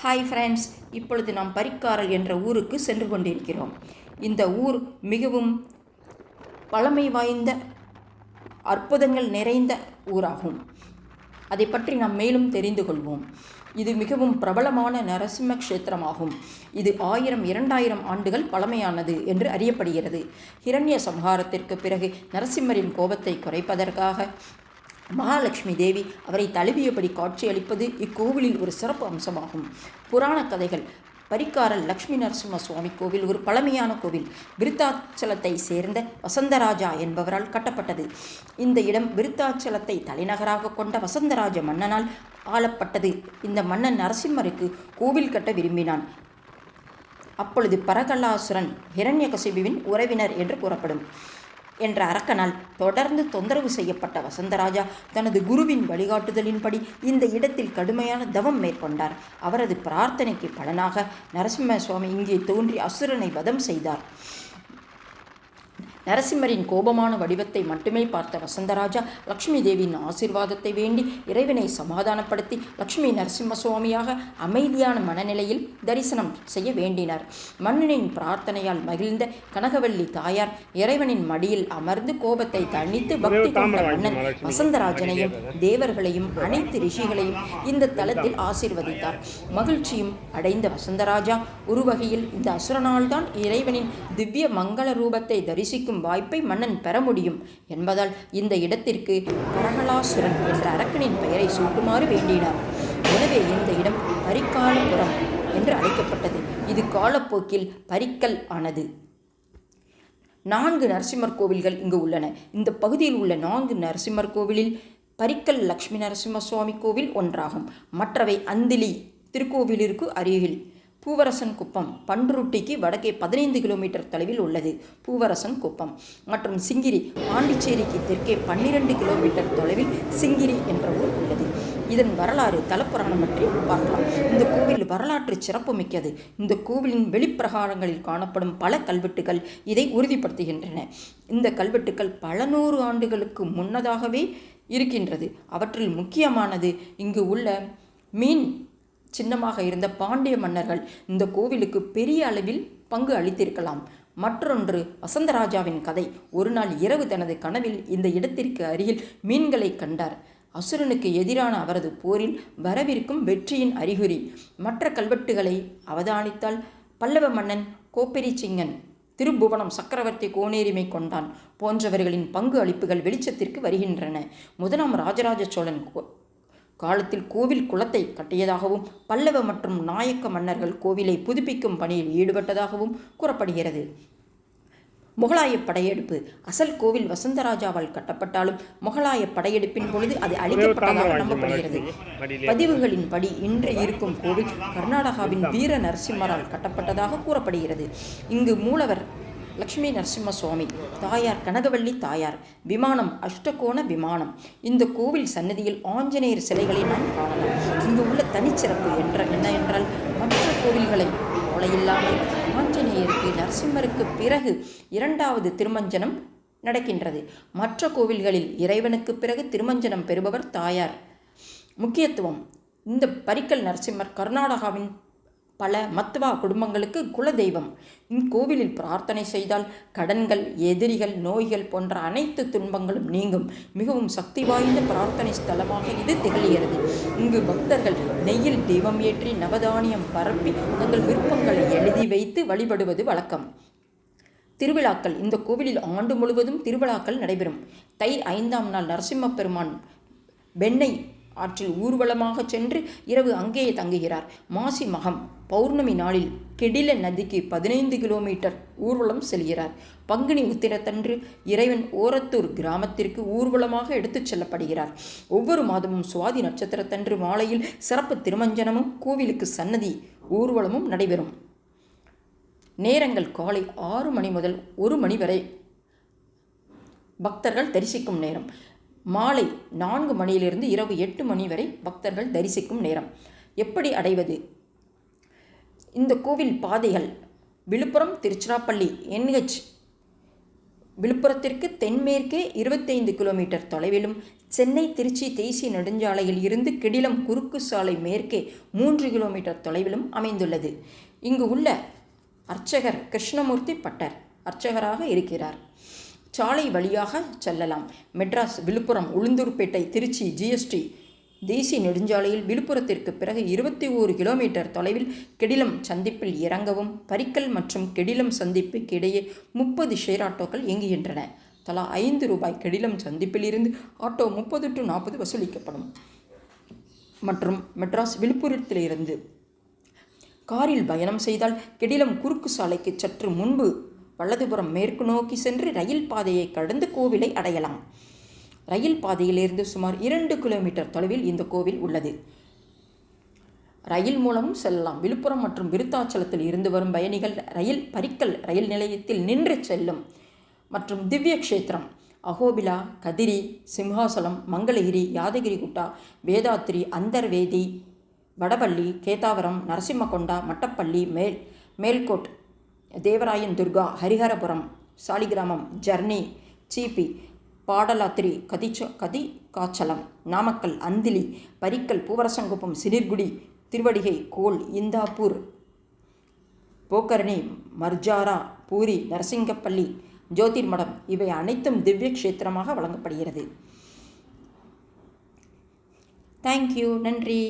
Hi friends, இப்பொழுது நாம் பரிக்காரல் என்ற ஊருக்கு சென்று கொண்டிருக்கிறோம். இந்த ஊர் மிகவும் பழமை வாய்ந்த அற்புதங்கள் நிறைந்த ஊராகும். அதை பற்றி நாம் மேலும் தெரிந்து கொள்வோம். இது மிகவும் பிரபலமான நரசிம்ம க்ஷேத்திரமாகும். இது 1000-2000 ஆண்டுகள் பழமையானது என்று அறியப்படுகிறது. ஹிரண்ய சம்ஹாரத்திற்கு பிறகு நரசிம்மரின் கோபத்தை குறைப்பதற்காக மகாலட்சுமி தேவி அவரை தழுவியபடி காட்சியளிப்பது இக்கோவிலில் ஒரு சிறப்பு அம்சமாகும். புராண கதைகள். பரிக்காரல் லக்ஷ்மி நரசிம்ம சுவாமி கோவில் ஒரு பழமையான கோவில். விருத்தாச்சலத்தை சேர்ந்த வசந்தராஜா என்பவரால் கட்டப்பட்டது. இந்த இடம் விருத்தாச்சலத்தை தலைநகராக கொண்ட வசந்தராஜ மன்னனால் ஆளப்பட்டது. இந்த மன்னன் நரசிம்மருக்கு கோவில் கட்ட விரும்பினான். அப்பொழுது பரகலாசுரன் ஹிரண்யகசிபுவின் உறவினர் என்று கூறப்படும் என்ற அரக்கனால் தொடர்ந்து தொந்தரவு செய்யப்பட்ட வசந்தராஜா தனது குருவின் வழிகாட்டுதலின்படி இந்த இடத்தில் கடுமையான தவம் மேற்கொண்டார். அவரது பிரார்த்தனைக்கு பலனாக நரசிம்ம சுவாமி இங்கே தோன்றி அசுரனை வதம் செய்தார். நரசிம்மரின் கோபமான வடிவத்தை மட்டுமே பார்த்த வசந்தராஜா லக்ஷ்மி தேவியின் ஆசீர்வாதத்தை வேண்டி இறைவனை சமாதானப்படுத்தி லக்ஷ்மி நரசிம்ம சுவாமியாக அமைதியான மனநிலையில் தரிசனம் செய்ய வேண்டினார். மன்னனின் பிரார்த்தனையால் மகிழ்ந்த கனகவல்லி தாயார் இறைவனின் மடியில் அமர்ந்து கோபத்தை தணித்து பக்தி கொண்ட மன்னன் வசந்தராஜனையும் தேவர்களையும் அனைத்து ரிஷிகளையும் இந்த தலத்தில் ஆசீர்வதித்தார். மகிழ்ச்சியும் அடைந்த வசந்தராஜா ஒரு வகையில் இந்த அசுரனால் தான் இறைவனின் திவ்ய மங்கள ரூபத்தை தரிசிக்கும் வாய்ப்பை மன்னன் பெற முடியும் என்பதால் இந்த இடத்திற்கு பரகலாசுரன் என்ற அரக்கனின் பெயரை சூட்டுமாறு வேண்டினார். எனவே இந்த இடம் பரிக்காலபுரம் என்று அழைக்கப்பட்டது. இது காலப்போக்கில் பரிக்கல் ஆனது. 4 நரசிம்மர் கோவில்கள் இங்கு உள்ளன. இந்த பகுதியில் உள்ள 4 நரசிம்மர் கோவிலில் பரிக்கல் லக்ஷ்மி நரசிம்ம சுவாமி கோவில் ஒன்றாகும். மற்றவை அந்திலி திருக்கோவிலிற்கு அருகில் பூவரசன் குப்பம் பன்ருட்டிக்கு வடக்கே 15 கிலோமீட்டர் தொலைவில் உள்ளது பூவரசன் குப்பம் மற்றும் சிங்கிரி பாண்டிச்சேரிக்கு தெற்கே 12 கிலோமீட்டர் தொலைவில் சிங்கிரி என்ற ஊர் உள்ளது. இதன் வரலாறு தலப்புராணம் பற்றி பார்க்கலாம். இந்த கோவில் வரலாற்று சிறப்பு மிக்கது. இந்த கோவிலின் வெளிப்பிரகாரங்களில் காணப்படும் பல கல்வெட்டுகள் இதை உறுதிப்படுத்துகின்றன. இந்த கல்வெட்டுக்கள் பல 100 ஆண்டுகளுக்கு முன்னதாகவே இருக்கின்றது. அவற்றில் முக்கியமானது இங்கு உள்ள மீன் சின்னமாக இருந்த பாண்டிய மன்னர்கள் இந்த கோவிலுக்கு பெரிய அளவில் பங்கு அளித்திருக்கலாம். மற்றொன்று வசந்தராஜாவின் கதை. ஒரு நாள் இரவு தனது கனவில் இந்த இடத்திற்கு அருகில் மீன்களை கண்டார். அசுரனுக்கு எதிரான அவரது போரில் வரவிருக்கும் வெற்றியின் அறிகுறி. மற்ற கல்வெட்டுகளை அவதானித்தால் பல்லவ மன்னன் கோப்பெரி சிங்கன், திருப்புவனம் சக்கரவர்த்தி கோனேரிமை கொண்டான் போன்றவர்களின் பங்கு அளிப்புகள் வெளிச்சத்திற்கு வருகின்றன. முதலாம் ராஜராஜ சோழன் காலத்தில் கோவில் குளத்தை கட்டியதாகவும் பல்லவ மற்றும் நாயக்க மன்னர்கள் கோவிலை புதுப்பிக்கும் பணியில் ஈடுபட்டதாகவும் கூறப்படுகிறது. முகலாய படையெடுப்பு. அசல் கோவில் வசந்தராஜாவால் கட்டப்பட்டாலும் முகலாய படையெடுப்பின் பொழுது அது அழிக்கப்பட்டதாக நம்பப்படுகிறது. பதிவுகளின்படி இன்று இருக்கும் கோவில் கர்நாடகாவின் வீர நரசிம்மரால் கட்டப்பட்டதாக கூறப்படுகிறது. இங்கு மூலவர் லக்ஷ்மி நரசிம்ம சுவாமி, தாயார் கனகவல்லி தாயார். விமானம் அஷ்டகோண விமானம். இந்த கோவில் சன்னதியில் ஆஞ்சநேயர் சிலைகளை நாம் காணலாம். இங்கு உள்ள தனிச்சிறப்பு என்ன என்றால் மற்ற கோவில்களை போல இல்லாமல் ஆஞ்சநேயருக்கு நரசிம்மருக்கு பிறகு 2வது திருமஞ்சனம் நடக்கின்றது. மற்ற கோவில்களில் இறைவனுக்கு பிறகு திருமஞ்சனம் பெறுபவர் தாயார். முக்கியத்துவம். இந்த பரிக்கல் நரசிம்மர் கர்நாடகாவின் பல மத்வா குடும்பங்களுக்கு குலதெய்வம். இக்கோவிலில் பிரார்த்தனை செய்தால் கடன்கள், எதிரிகள், நோய்கள் போன்ற அனைத்து துன்பங்களும் நீங்கும். மிகவும் சக்தி வாய்ந்த பிரார்த்தனை ஸ்தலமாக இது திகழ்கிறது. இங்கு பக்தர்கள் நெய்யில் தீபம் ஏற்றி நவதானியம் பரப்பி தங்கள் விருப்பங்களை எழுதி வைத்து வழிபடுவது வழக்கம். திருவிழாக்கள். இந்த கோவிலில் ஆண்டு முழுவதும் திருவிழாக்கள் நடைபெறும். தை 5ஆம் நாள் நரசிம்ம பெருமான் வெண்ணெய் ஆற்றில் ஊர்வலமாக சென்று இரவு அங்கேயே தங்குகிறார். மாசி மகம் பௌர்ணமி நாளில் கெடில நதிக்கு 15 கிலோமீட்டர் ஊர்வலம் செல்கிறார். பங்குனி உத்திரத்தன்று இறைவன் ஓரத்தூர் கிராமத்திற்கு ஊர்வலமாக எடுத்துச் செல்லப்படுகிறார். ஒவ்வொரு மாதமும் சுவாதி நட்சத்திரத்தன்று மாலையில் சிறப்பு திருமஞ்சனமும் கோவிலுக்கு சன்னதி ஊர்வலமும் நடைபெறும். நேரங்கள் காலை 6 மணி முதல் 1 மணி வரை பக்தர்கள் தரிசிக்கும் நேரம். மாலை 4 மணியிலிருந்து இரவு 8 மணி வரை பக்தர்கள் தரிசிக்கும் நேரம். எப்படி அடைவது? இந்த கோவில் பாதைகள். விழுப்புரம் திருச்சிராப்பள்ளி NH விழுப்புரத்திற்கு தென்மேற்கே 25 கிலோமீட்டர் தொலைவிலும், சென்னை திருச்சி தேசிய நெடுஞ்சாலையில் இருந்து கெடிலம் குறுக்கு சாலை மேற்கே 3 கிலோமீட்டர் தொலைவிலும் அமைந்துள்ளது. இங்கு உள்ள அர்ச்சகர் கிருஷ்ணமூர்த்தி பட்டர் அர்ச்சகராக இருக்கிறார். சாலை வழியாக செல்லலாம். மெட்ராஸ், விழுப்புரம், உளுந்தூர்பேட்டை, திருச்சி ஜிஎஸ்டி தேசிய நெடுஞ்சாலையில் விழுப்புரத்திற்கு பிறகு 21 கிலோமீட்டர் தொலைவில் கெடிலம் சந்திப்பில் இறங்கவும், பரிக்கல் மற்றும் கெடிலம் சந்திப்புக்கு இடையே 30 ஷேர் ஆட்டோக்கள் இயங்குகின்றன. தலா 5 ரூபாய் கெடிலம் சந்திப்பில் இருந்து ஆட்டோ 30 to 40 வசூலிக்கப்படும். மற்றும் மெட்ராஸ், விழுப்புரத்திலிருந்து காரில் பயணம் செய்தால் கெடிலம் குறுக்கு சாலைக்கு சற்று முன்பு வலதுபுறம் மேற்கு நோக்கி சென்று ரயில் பாதையை கடந்து கோவிலை அடையலாம். ரயில் பாதையிலிருந்து சுமார் 2 கிலோமீட்டர் தொலைவில் இந்த கோவில் உள்ளது. ரயில் மூலமும் செல்லலாம். விழுப்புரம் மற்றும் விருத்தாச்சலத்தில் இருந்து வரும் பயணிகள் பரிக்கல் ரயில் நிலையத்தில் நின்று செல்லும். மற்றும் திவ்ய கஷேத்திரம் அகோபிலா, கதிரி, சிம்ஹாசலம், மங்களகிரி, யாதகிரிகுட்டா, வேதாத்ரி, அந்தர்வேதி, வடபள்ளி, கேதாவரம், நரசிம்மகொண்டா, மட்டப்பள்ளி, மேல்கோட், தேவராயன் துர்கா, ஹரிஹரபுரம், சாலிகிராமம், ஜர்னி, சீபி, பாடலாத்திரி, கதிகாச்சலம், நாமக்கல், அந்திலி, பரிக்கல், பூவரசங்குப்பம், சிலிர்குடி, திருவடிகை, கோல், இந்தாப்பூர், போக்கரணி, மர்ஜாரா, பூரி, நரசிங்கப்பள்ளி, ஜோதிர்மடம் இவை அனைத்தும் திவ்ய கஷேத்திரமாக வழங்கப்படுகிறது. தேங்க்யூ. நன்றி.